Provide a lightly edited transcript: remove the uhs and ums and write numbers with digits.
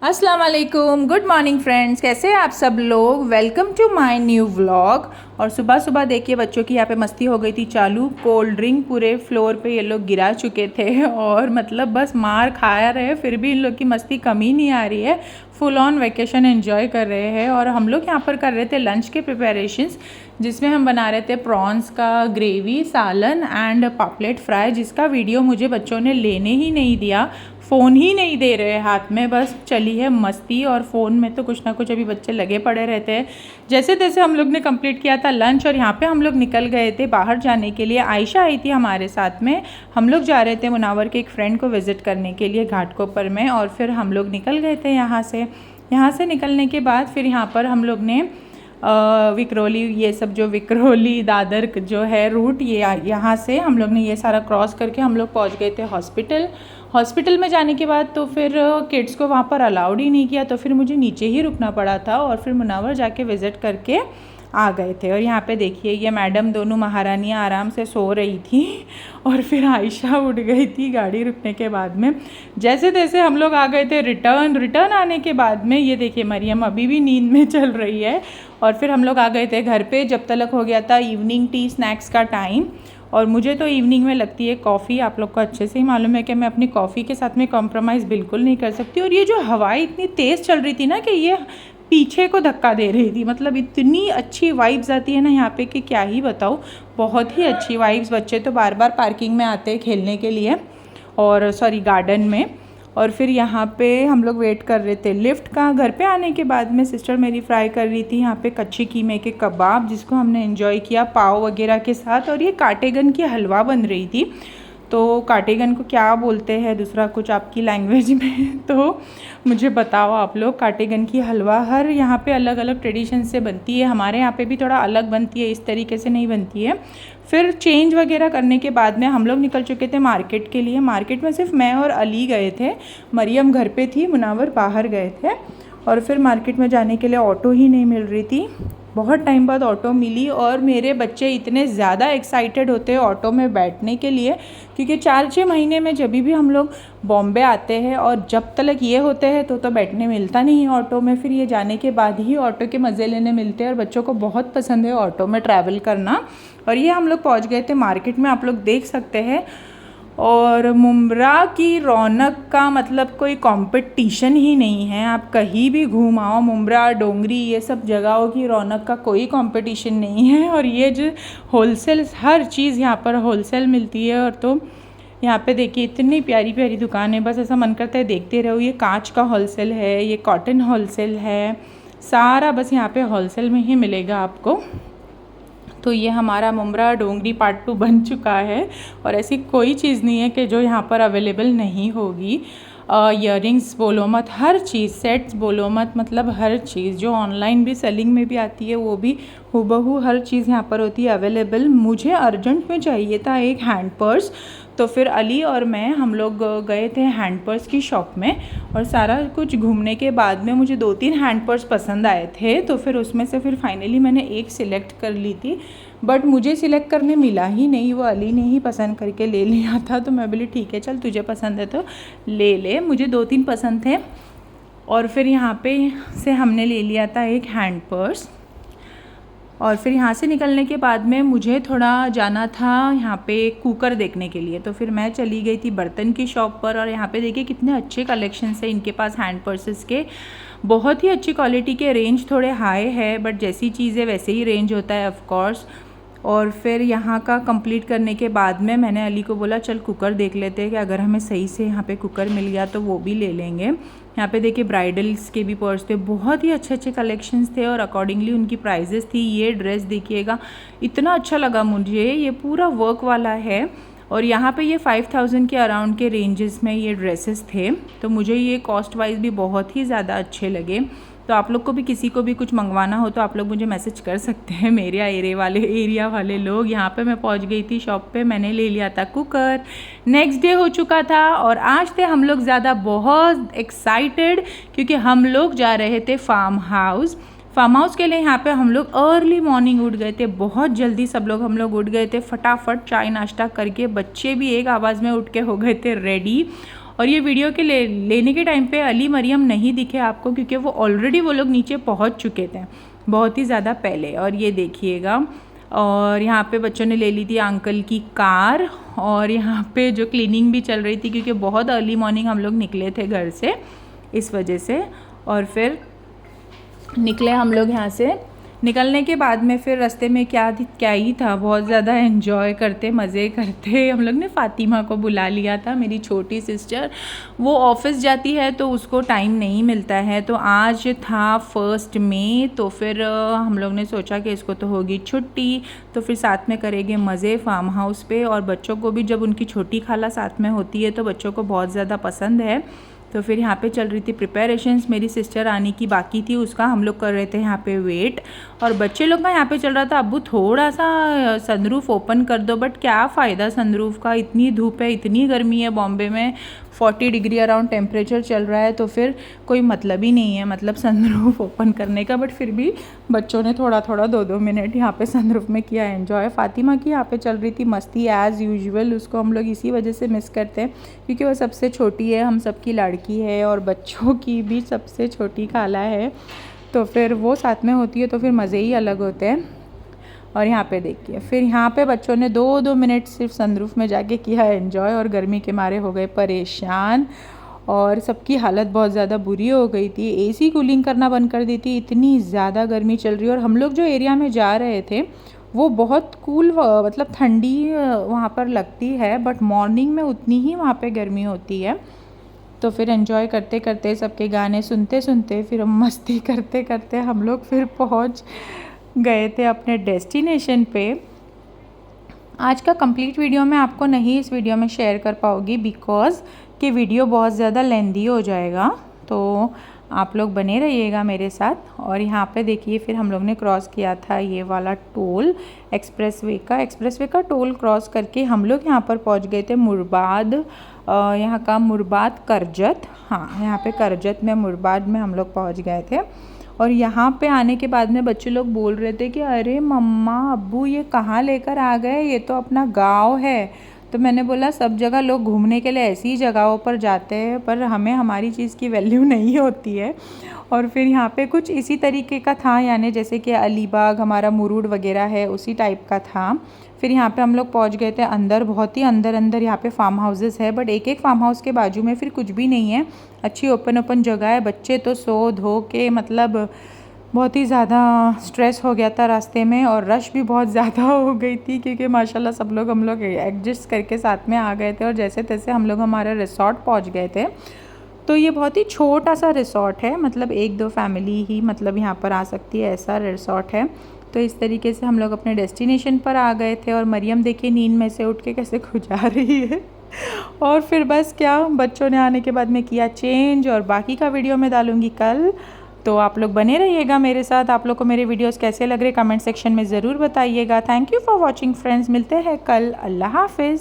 अस्सलाम वालेकुम, good morning friends. कैसे हैं आप सब लोग। Welcome to my new vlog. और सुबह सुबह देखिए बच्चों की यहाँ पे मस्ती हो गई थी चालू। कोल्ड ड्रिंक पूरे फ्लोर पे ये लोग गिरा चुके थे और मतलब बस मार खाया रहे, फिर भी इन लोग की मस्ती कम ही नहीं आ रही है। फुल ऑन वेकेशन एंजॉय कर रहे हैं। और हम लोग यहाँ पर कर रहे थे लंच के प्रिपरेशंस, जिसमें हम बना रहे थे प्रॉन्स का ग्रेवी, सालन एंड पापलेट फ्राई, जिसका वीडियो मुझे बच्चों ने लेने ही नहीं दिया। फ़ोन ही नहीं दे रहे हाथ में, बस चली है मस्ती। और फ़ोन में तो कुछ ना कुछ अभी बच्चे लगे पड़े रहते हैं। जैसे तैसे हम लोग ने कंप्लीट किया था लंच और यहाँ पे हम लोग निकल गए थे बाहर जाने के लिए। आयशा आई थी हमारे साथ में। हम लोग जा रहे थे मुनावर के एक फ्रेंड को विज़िट करने के लिए घाटकोपर में। और फिर हम लोग निकल गए थे यहाँ से निकलने के बाद फिर यहाँ पर हम लोग ने विक्रोली, ये सब जो विक्रोली दादर जो है रूट, ये यहाँ से हम लोग ने ये सारा क्रॉस करके हम लोग पहुँच गए थे हॉस्पिटल में। जाने के बाद तो फिर किड्स को वहाँ पर अलाउड ही नहीं किया, तो फिर मुझे नीचे ही रुकना पड़ा था। और फिर मुनावर जाके विज़िट करके आ गए थे। और यहाँ पे देखिए ये मैडम दोनों महारानियाँ आराम से सो रही थी और फिर आयशा उठ गई थी गाड़ी रुकने के बाद में। जैसे तैसे हम लोग आ गए थे रिटर्न आने के बाद में ये देखिए मरियम अभी भी नींद में चल रही है। और फिर हम लोग आ गए थे घर पे, जब तक हो गया था इवनिंग टी स्नैक्स का टाइम। और मुझे तो इवनिंग में लगती है कॉफ़ी। आप लोग को अच्छे से ही मालूम है कि मैं अपनी कॉफ़ी के साथ में कॉम्प्रोमाइज़ बिल्कुल नहीं कर सकती। और ये जो हवाएं इतनी तेज़ चल रही थी ना कि ये पीछे को धक्का दे रही थी, मतलब इतनी अच्छी वाइब्स आती है ना यहाँ पे कि क्या ही बताऊँ। बहुत ही अच्छी वाइब्स। बच्चे तो बार बार पार्किंग में आते हैं खेलने के लिए, और गार्डन में। और फिर यहाँ पे हम लोग वेट कर रहे थे लिफ्ट का। घर पे आने के बाद में सिस्टर मेरी फ्राई कर रही थी यहाँ पे कच्चे कीमे के कबाब, जिसको हमने एंजॉय किया पाव वगैरह के साथ। और ये काटेगन की हलवा बन रही थी। तो काटेगन को क्या बोलते हैं दूसरा कुछ आपकी लैंग्वेज में तो मुझे बताओ आप लोग। काटेगन की हलवा हर यहाँ पे अलग अलग ट्रेडिशन से बनती है। हमारे यहाँ पे भी थोड़ा अलग बनती है, इस तरीके से नहीं बनती है। फिर चेंज वगैरह करने के बाद में हम लोग निकल चुके थे मार्केट के लिए। मार्केट में सिर्फ मैं और अली गए थे, मरियम घर पे थी, मुनावर बाहर गए थे। और फिर मार्केट में जाने के लिए ऑटो ही नहीं मिल रही थी। बहुत टाइम बाद ऑटो मिली और मेरे बच्चे इतने ज़्यादा एक्साइटेड होते हैं ऑटो में बैठने के लिए, क्योंकि 4-6 महीने में जब भी हम लोग बॉम्बे आते हैं और जब तक ये होते हैं तो बैठने मिलता नहीं है ऑटो में। फिर ये जाने के बाद ही ऑटो के मज़े लेने मिलते हैं और बच्चों को बहुत पसंद है ऑटो में ट्रैवल करना। और ये हम लोग पहुँच गए थे मार्केट में, आप लोग देख सकते हैं। और मुंब्रा की रौनक का मतलब कोई कंपटीशन ही नहीं है। आप कहीं भी घूम आओ, मुंब्रा, डोंगरी, ये सब जगहों की रौनक का कोई कंपटीशन नहीं है। और ये जो होलसेल, हर चीज़ यहाँ पर होलसेल मिलती है। और तो यहाँ पे देखिए इतनी प्यारी प्यारी दुकान है, बस ऐसा मन करता है देखते रहो। ये कांच का होलसेल है, ये कॉटन होलसेल है, सारा बस यहाँ पे होलसेल में ही मिलेगा आपको। तो ये हमारा मुंब्रा डोंगरी पार्ट 2 बन चुका है। और ऐसी कोई चीज़ नहीं है कि जो यहाँ पर अवेलेबल नहीं होगी। ईयरिंग्स बोलो मत, हर चीज़, सेट्स बोलो मत, मतलब हर चीज़ जो ऑनलाइन भी सेलिंग में भी आती है वो भी हूबहू हर चीज़ यहाँ पर होती है अवेलेबल। मुझे अर्जेंट में चाहिए था एक हैंड पर्स, तो फिर अली और मैं हम लोग गए थे हैंड पर्स की शॉप में। और सारा कुछ घूमने के बाद में मुझे 2-3 हैंड पर्स पसंद आए थे, तो फिर उसमें से फिर फाइनली मैंने एक सिलेक्ट कर ली थी। बट मुझे सिलेक्ट करने मिला ही नहीं, वो अली ने ही पसंद करके ले लिया था। तो मैं बोली ठीक है चल, तुझे पसंद है तो ले ले। मुझे 2-3 पसंद थे। और फिर यहाँ पे से हमने ले लिया था एक हैंड पर्स। और फिर यहाँ से निकलने के बाद में मुझे थोड़ा जाना था यहाँ पे कुकर देखने के लिए, तो फिर मैं चली गई थी बर्तन की शॉप पर। और यहाँ पे देखिए कितने अच्छे कलेक्शंस है इनके पास हैंड पर्सेस के, बहुत ही अच्छी क्वालिटी के। रेंज थोड़े हाई है बट जैसी चीज़ है वैसे ही रेंज होता है ऑफ कोर्स। और फिर यहाँ का कंप्लीट करने के बाद में मैंने अली को बोला चल कुकर देख लेते हैं कि अगर हमें सही से यहाँ पे कुकर मिल गया तो वो भी ले लेंगे। यहाँ पे देखिए ब्राइडल्स के भी पर्स थे, बहुत ही अच्छे अच्छे कलेक्शंस थे और अकॉर्डिंगली उनकी प्राइजेस थी। ये ड्रेस देखिएगा, इतना अच्छा लगा मुझे, ये पूरा वर्क वाला है। और यहाँ पे ये 5000 के अराउंड के रेंजेस में ये ड्रेसेस थे, तो मुझे ये कॉस्ट वाइज भी बहुत ही ज़्यादा अच्छे लगे। तो आप लोग को भी किसी को भी कुछ मंगवाना हो तो आप लोग मुझे मैसेज कर सकते हैं, मेरे एरिया वाले लोग। यहाँ पे मैं पहुँच गई थी शॉप पे, मैंने ले लिया था कुकर। नेक्स्ट डे हो चुका था और आज थे हम लोग ज़्यादा बहुत एक्साइटेड, क्योंकि हम लोग जा रहे थे फार्म हाउस के लिए। यहाँ पे हम लोग अर्ली मॉर्निंग उठ गए थे, बहुत जल्दी सब लोग हम लोग उठ गए थे, फटाफट चाय नाश्ता करके। बच्चे भी एक आवाज़ में उठ के हो गए थे रेडी। और ये वीडियो के लेने के टाइम पे अली मरियम नहीं दिखे आपको, क्योंकि वो ऑलरेडी वो लोग नीचे पहुंच चुके थे बहुत ही ज़्यादा पहले। और ये देखिएगा, और यहाँ पे बच्चों ने ले ली थी अंकल की कार, और यहाँ पे जो क्लीनिंग भी चल रही थी क्योंकि बहुत अर्ली मॉर्निंग हम लोग निकले थे घर से, इस वजह से। और फिर निकले हम लोग यहाँ से। निकलने के बाद में फिर रास्ते में क्या ही था, बहुत ज़्यादा एंजॉय करते मज़े करते हम लोग ने फ़ातिमा को बुला लिया था, मेरी छोटी सिस्टर। वो ऑफिस जाती है तो उसको टाइम नहीं मिलता है, तो आज था 1 मई, तो फिर हम लोग ने सोचा कि इसको तो होगी छुट्टी, तो फिर साथ में करेंगे मज़े फार्म हाउस पे। और बच्चों को भी जब उनकी छोटी खाला साथ में होती है तो बच्चों को बहुत ज़्यादा पसंद है। तो फिर यहाँ पे चल रही थी प्रिपरेशंस, मेरी सिस्टर आने की बाकी थी, उसका हम लोग कर रहे थे यहाँ पे वेट। और बच्चे लोग का यहाँ पे चल रहा था, अब्बू थोड़ा सा सनरूफ ओपन कर दो, बट क्या फ़ायदा सनरूफ का, इतनी धूप है, इतनी गर्मी है बॉम्बे में, 40 डिग्री अराउंड टेम्परेचर चल रहा है, तो फिर कोई मतलब ही नहीं है मतलब सनरूफ ओपन करने का। बट फिर भी बच्चों ने थोड़ा 2-2 मिनट यहाँ पे सनरूफ में किया एंजॉय। फ़ातिमा की यहाँ पे चल रही थी मस्ती एज़ यूजुअल, उसको हम लोग इसी वजह से मिस करते हैं क्योंकि वो सबसे छोटी है, हम सबकी लड़की है और बच्चों की भी सबसे छोटी खाला है, तो फिर वो साथ में होती है तो फिर मज़े ही अलग होते हैं। और यहाँ पे देखिए, फिर यहाँ पे बच्चों ने 2-2 मिनट सिर्फ सनरूफ में जाके किया एंजॉय, और गर्मी के मारे हो गए परेशान, और सबकी हालत बहुत ज़्यादा बुरी हो गई थी। एसी कूलिंग करना बंद कर दी थी, इतनी ज़्यादा गर्मी चल रही है। और हम लोग जो एरिया में जा रहे थे वो बहुत कूल, मतलब ठंडी वहाँ पर लगती है, बट मॉर्निंग में उतनी ही वहाँ पे गर्मी होती है। तो फिर एंजॉय करते करते, सबके गाने सुनते सुनते, फिर मस्ती करते करते हम लोग फिर पहुँच गए थे अपने डेस्टिनेशन पे। आज का कंप्लीट वीडियो मैं आपको नहीं इस वीडियो में शेयर कर पाऊँगी बिकॉज़ कि वीडियो बहुत ज़्यादा लेंदी हो जाएगा, तो आप लोग बने रहिएगा मेरे साथ। और यहाँ पे देखिए, फिर हम लोग ने क्रॉस किया था ये वाला टोल एक्सप्रेसवे का टोल क्रॉस करके हम लोग यहाँ पर पहुँच गए थे मुरबाद, यहाँ का मुरबाद करजत, हाँ यहाँ पे करजत में मुरबाद में हम लोग पहुँच गए थे। और यहाँ पे आने के बाद में बच्चे लोग बोल रहे थे कि अरे मम्मा अब्बू ये कहाँ लेकर आ गए, ये तो अपना गांव है। तो मैंने बोला सब जगह लोग घूमने के लिए ऐसी ही जगहों पर जाते हैं, पर हमें हमारी चीज़ की वैल्यू नहीं होती है। और फिर यहाँ पे कुछ इसी तरीके का था, यानी जैसे कि अलीबाग हमारा मुरुड वगैरह है उसी टाइप का था। फिर यहाँ पे हम लोग पहुँच गए थे अंदर, बहुत ही अंदर यहाँ पे फार्म हाउसेस है, बट एक फार्म हाउस के बाजू में फिर कुछ भी नहीं है, अच्छी ओपन जगह है। बच्चे तो सो धो के मतलब बहुत ही ज़्यादा स्ट्रेस हो गया था रास्ते में, और रश भी बहुत ज़्यादा हो गई थी क्योंकि माशाल्लाह सब लोग हम लोग एडजस्ट करके साथ में आ गए थे। और जैसे तैसे हम लोग हमारे रिसॉर्ट पहुँच गए थे। तो ये बहुत ही छोटा सा रिसॉर्ट है, मतलब 1-2 फैमिली ही मतलब यहाँ पर आ सकती है, ऐसा रिसॉर्ट है। तो इस तरीके से हम लोग अपने डेस्टिनेशन पर आ गए थे। और मरियम देखिए नींद में से उठ के कैसे खुजा रही है। और फिर बस क्या, बच्चों ने आने के बाद में किया चेंज, और बाकी का वीडियो मैं डालूँगी कल, तो आप लोग बने रहिएगा मेरे साथ। आप लोग को मेरे वीडियोस कैसे लग रहे कमेंट सेक्शन में ज़रूर बताइएगा। Thank you for watching friends, मिलते हैं कल, अल्लाह हाफिज़।